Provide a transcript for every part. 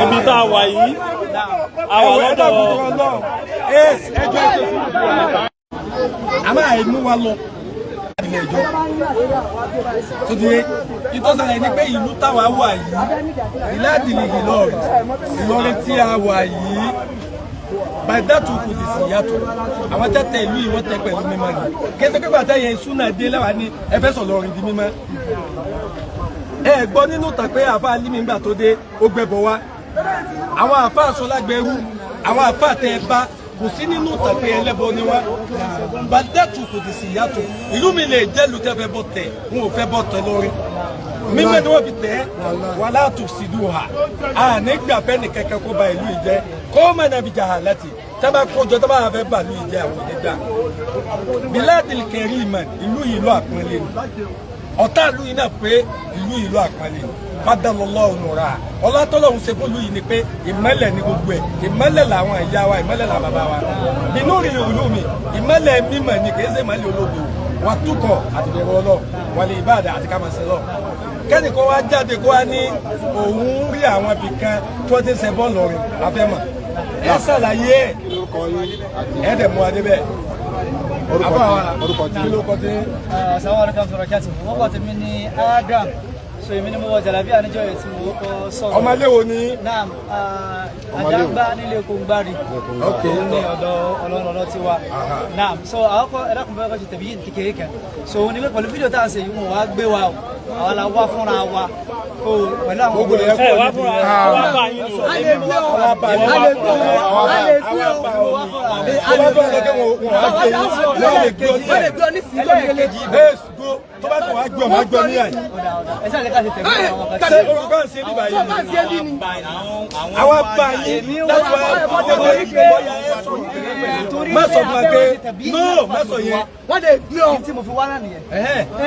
ibi tá a wà yìí àwọn lọ́dọ̀ a máa mú wa lọ ilé ẹjọ́ tó di ìtọ́sẹ̀lẹ̀ ní pé ìlú táwa wà yìí ìlàdìlì Ìlọrin tí a wà yìí bàdàtù kò sì sí yàtọ̀ àwọn tẹ́tẹ́ ìlú yìí wọ́n tẹ́ pẹ̀lú mímọ́ ni kéde pé bàtà yẹn súnà dé láwa ní ẹ fẹ́ sọ Ìlọrin di mímọ́ ẹ gbọ́ nínú tàn pé àfa alímì ńgbà tó dé ó gbẹbọ wá àwọn àfa àsọlágbẹrú àwọn àfa tẹ ẹ bá kò sí nínú tàn pé ẹlẹ́bọ ni wá bàdàtù kò sì sí yàtọ̀ ìlú mi lè jẹ́ lu tẹ́ fẹ́ bọ́ tẹ̀ wọn ò fẹ́ bọ́ tẹ̀ lórí mímọ́ ni wọ́n fi tẹ̀ wà látò sídú ha nígbà fẹ́ ní kẹ́kẹ́ kó ba ìlú ìjẹ́ kó mọ̀ nàbí jahalati tábà kójọ tábà fẹ́ bà ìlú ìjẹ́ àwọn ìjẹ́gbà biladil kariman ìlú ìlú àpọ́nlé ni ọ̀tá ìlú yìí náà pé ìlú ìlú àpọ́nlé ni fadalọ́lọ́ nùrà ọlátọ́lọ́hún ṣe fún ìlú yìí ni pé ìmọ́lẹ̀ ní gbogbo ẹ̀ ìmọ́lẹ̀ làwọn ìyá wa ìmọ́lẹ̀ làwọn bàbá wa nínú rí ìlú mi ìmọ́lẹ̀ mímọ̀ ni kì í ṣe ìmọ́lẹ̀ ológo wà túkọ̀ àti bẹ̀rẹ̀ ọlọ́ wàlẹ̀ ìbáàdà àti kàmásẹ̀ lọ kẹ́ni kó wá jáde kó wá ní òun rí àwọn ibì kan tó ti ṣe bọ́ọ̀lù rìn afẹ́mọ̀ ẹ ṣàlàyé ẹ̀ dẹ̀ mú adé bẹ́ẹ̀. orúkọ tí. Assalamu alaikum warahmatullahi wabarakatuh. Wọ́n kọ́ tèmi ní Adam. So èmi ni mo wọ jàlábí àníjọ́ yẹn tí mo kọ́ sọ̀rọ̀. ọmọ ilé wo ni. naam àjàgbá nílé Kòǹgbárì. ok ní ọ̀dọ̀ ọlọ́run ti wa. naam so àwọn kọ́ ẹ̀dá kan fẹ́ kọ́ ṣe tẹ̀bí yìí kékeré kan. so ní pé pẹ̀lú fídíò tá à ń ṣe yìí wọn wá gbé wa o àwọn la wá fúnra wa o pẹ̀lú àwọn gbogbo ẹ̀ kọ́ wá fúnra wa bá yín lò. a lè gbé o a lè gbé o a lè gbé o a lè gbé o a lè gbé o ní sílẹ̀ tó bá tó wá gbọ́ máa gbọ́ ní àyè. ẹ ṣáà lè ká ṣe tẹ̀lé àwọn kan. ṣé orúkọ ń ṣe ní báyìí ni àwọn bá yín láti wá ọjọ́ orí pé má sọ fún wa pé no má sọ yẹn. wọ́n lè gbé ọ tí mo fi wá náà nìyẹn.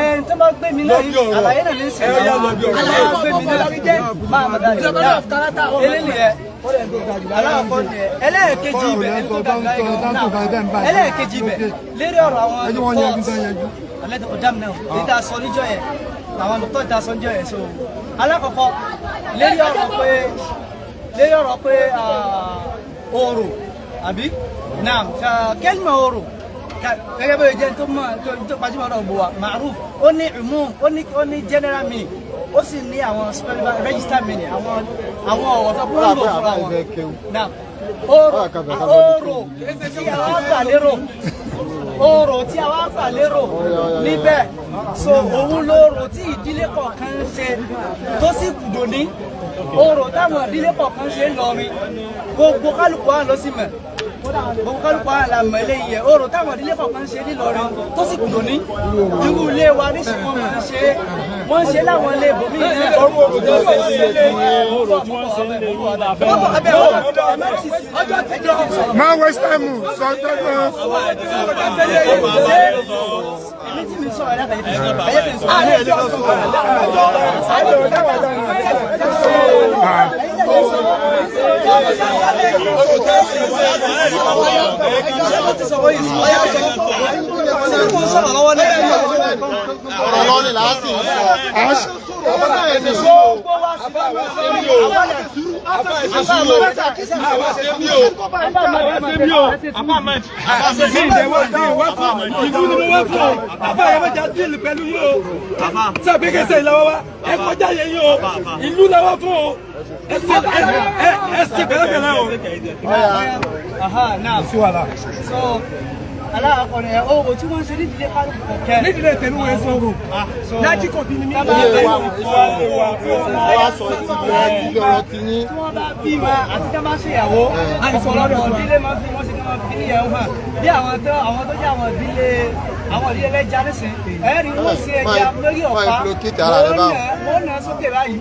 ẹ tó bá gbé mi náà yìí àlàyé náà ní í ṣe àlàyé tó gbé mi náà jẹ́ máa mọ̀ dájú. eléyìí ẹ aláàkọ́ ni ẹ ẹlẹ́ẹ̀kejì ibẹ̀ ẹlẹ́ẹ̀kejì ibẹ̀ lérí ọ̀rọ̀ àwọn alẹ́ ọ̀dàm náà èyí tá a sọ níjọ́ yẹn àwọn dọ́kítọ̀ tá a sọ níjọ́ yẹn so alákọ̀ọ́kọ́ lérí ọ̀rọ̀ pé oòrùn àbí naam kẹ́lìmọ̀ oòrùn gẹ́gẹ́ bí jẹ́ tó gbajúmọ̀ náà gbọ́ wa ma'ruf ó ní umum ó ní general meaning ó sì ní àwọn register meaning àwọn ọ̀rọ̀ tó kúrò lò fún àwọn naam oòrùn tí àwọn gbà lérò oòrùn tí a wá gbà lérò níbẹ̀ so òun lóòrùn tí ìdílé kọ̀ọ̀kan ń ṣe tó sì kùdò ní oòrùn táwọn ìdílé kọ̀ọ̀kan ṣe ń lọrin gbogbo kálukú àwọn ló sì mọ̀ gbogbo kálukú àwọn làmọ̀ eléyìí ẹ̀ oòrùn táwọn ìdílé kọ̀ọ̀kan ṣe nílọrin tó sì kùdò ní irú ilé wa níṣẹ́ wọn máa ń ṣe wọ́n ń ṣe láwọn ilé ibòmí náà oòrùn tí wọ́n ṣe ń lé máa waste time sọ jọjọ. èmi tí mi sọ̀rọ̀ ẹ̀dá ìlú lọ́wọ́ fún o ẹsẹ̀ bẹ̀rẹ̀ o. náà so aláàkọ́ ni owó tí wọ́n ń ṣe nídìílé kálukú kọ̀ọ̀kẹ́ nídìílé tẹ̀lé wọn ẹ̀sán o lájí kò bí ní mí. wá sọ ìdílé ọ̀rọ̀ ti yín. tí wọ́n bá bí wa àti tí wọ́n bá ṣèyàwó ọ̀pọ̀lọpọ̀ ìdílé máa fi wọ́n ṣe kí wọ́n fi níyàwó hàn bí àwọn tó jẹ́ àwọn ìdílé lẹ́jà nísìn ẹ̀rí wọ́n ṣe ẹja lórí ọ̀pá wọ́n nà sókè báyìí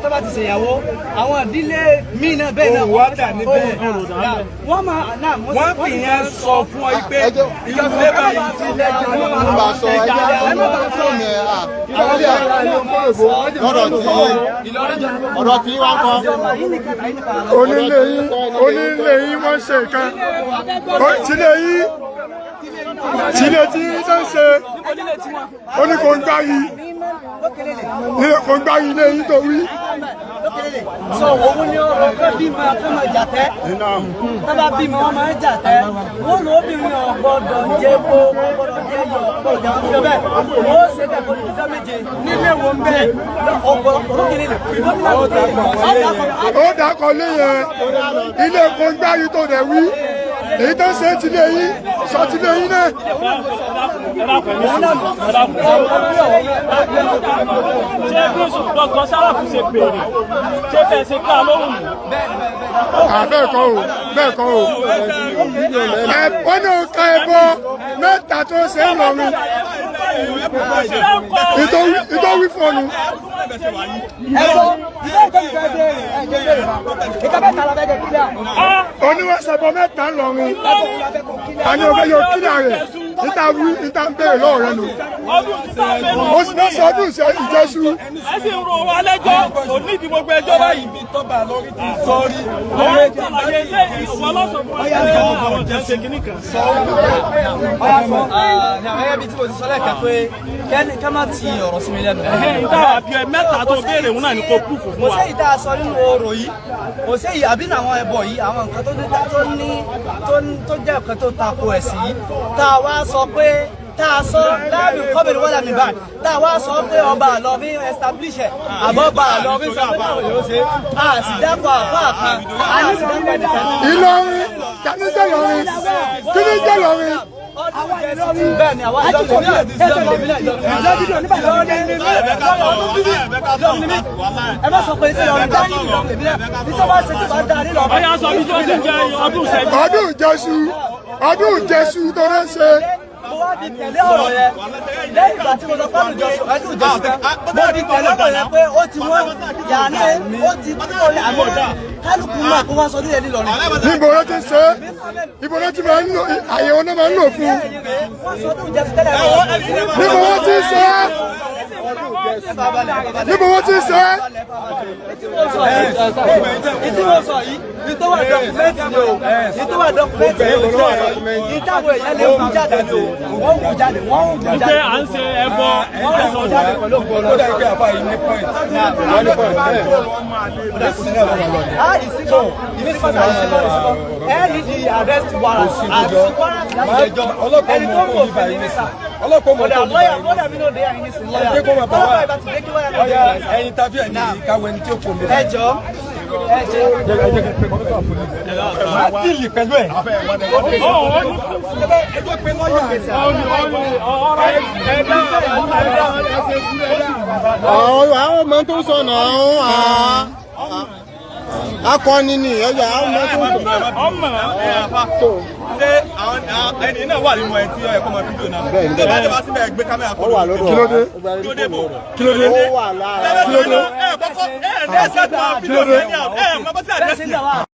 tó bá ti ṣèyàwó àwọn ìdílé míì náà bẹ́ẹ̀ náà wọ́n dà níbẹ̀ wọ́n máa náà wọ́n fi yẹn sọ fún ọ pé ilé báyìí ti lẹ́jà ọ̀rọ̀ tí wá kọ́. onílé yín wọ́n ṣe nǹkan tílé tí tó ń ṣe oníkóńgbá yìí kò gbá ilé yín tó wí. So òun ni ọ̀rọ̀ kan bímọ akọ́mọ jàtẹ́ tábà bímọ wọn máa ń jàtẹ́ wọn lò obìnrin ọ̀gbọ́dọ̀ jẹ́ bó ọ̀gbọ́dọ̀ jẹ́ yọ ọ̀gbọ́dọ̀ jẹ́ ọ̀gbọ́dọ̀ bẹ́ẹ̀ wọ́n ṣe kẹ́kọ̀ọ́ ní ìjọ méje nílé wọn bẹ́ẹ̀ olókèlè ó dákọ̀ lé yẹn ilé kò gbá yín tó dẹ̀ wí èyí tó ṣe ti lé yín sọ ti lé yín náà. ṣé bí dọ́gbọ́n Sàràfù ṣe béèrè ṣé bẹ́ẹ̀ ṣe ká lóhùn mú. bẹ́ẹ̀ kọ́ o bẹ́ẹ̀ kọ́ o wọ́n ní òkà ẹ̀bọ mẹ́ta tó ṣe ń lọ́rùn ìtòwí fọ́ọ̀nù. oníwàsàbọ̀ mẹ́ta ń lọ́rùn àní òfin yóò kílà rẹ̀ níta ń bẹ̀rẹ̀ lọ́wọ́ rẹ̀ nù. ó sì náà sọ ọdún ìjọsù. ẹ sì ń ro wa lẹ́jọ́ òní ìdí gbogbo ẹjọ́ báyìí. ibi tọ́ba lórí ti sọ́ọ́rí. ọ̀rẹ́ ti àyè ṣe ìwọ lọ́sọ̀ fún wa ṣe àwọn ọ̀jẹ̀ ṣe kìíní kan. gẹ́gẹ́ bí tí mo ti sọ lẹ́ẹ̀kan pé kẹ́ má ti ọ̀rọ̀ sí mi lẹ́nu. ìta àbí mẹ́ta tó béèrè òun náà ni kò kú fún wa. kò sí ìta sọ nínú ọ̀rọ̀ yìí kò sí àbí àwọn ẹbọ yìí àwọn nǹkan tó jẹ́ nǹkan tó tako ẹ̀sìn yìí tá a wá sọ pé tá a sọ láàbì kọ́bìnrin wọ́n lámì báyìí tá a wá sọ pé ọba àlọ́bí establish ẹ̀ àbọ̀bà àlọ́bí sọ pé báwo yóò ṣe a sì dápọ̀ àfáà kan a sì dápọ̀ ẹ̀dẹ̀kan. Ìlọrin tani jẹ́ Ìlọrin kí ni jẹ́ Ìlọrin. bẹ́ẹ̀ ni àwa ìjọba ẹ má sọ pé ṣé ọ̀rọ̀ dání ìlọrin ìbílẹ̀ nítorí ṣe tí wàá dá nílò ọ̀bẹ. ọ̀yà sọ bí tó ti jẹ ọdún ìṣẹ́jú. ọdún ìjẹsù tó ń ṣe. mo wá di tẹ̀lé ọ̀rọ̀ yẹn lẹ́yìn ìgbà tí mo sọ fún ẹdún ìjọsìn tán mo di tẹ̀lé ọ̀rọ̀ yẹn pé ó ti wọ́n yàrá ó ti kúrò ní àmọ́ kálukú máa kó wá sọ nílẹ̀ nílọrin. níbo ló ti ṣe ibo ló ti máa ń lò àyẹ̀wò náà máa ń lò fún. níbo wọ́n ti ṣe níbo wọ́n ti ṣe. ìtúwọ̀ sọ yìí ìtúwọ̀ dọ́kúmẹ́ntì ni o ìtúwọ̀ dọ́kúmẹ́ntì ni o ìtàwọ̀ èèyàn lè wù jáde ni o wọ́n wù jáde wọ́n wù jáde. ṣé à ń ṣe ẹbọ wọ́n wù jáde pẹ̀lú ògbọ́n. ó dàbí pé àfa yìí ní point. ẹ ní di arrest warrant àti warrant láti ẹjọ́ ẹni tó ń wò fún mi ní sà. ọlọ́pàá mọ̀ tó ń bá yìí. lọ́yà mi náà dé àyìn ní sí lọ́yà. ẹyin tàbí ẹni káwọ ẹni tí ó kò lè. ẹ jọ ẹ jẹ. máa dìlì pẹ̀lú ẹ̀. ẹjọ́ pé lọ́yà. àwọn ọmọ tó sọ náà akọni ni ẹ̀yà àwọn ọmọ tó sọ. ọmọ ṣé ẹni náà wà nínú ẹ tí ó yẹ kó máa fídíò náà. ṣé bá dé bá síbẹ̀ gbé kámẹ́rà kọ́ ló. kí ló dé kí ló dé bò. kí ló dé kí ló dé. ẹ kọ́kọ́ ẹ ẹ ní ẹsẹ̀ tó fídíò yẹn ní àwọn ẹ mọ bá sí àdírẹ́sì.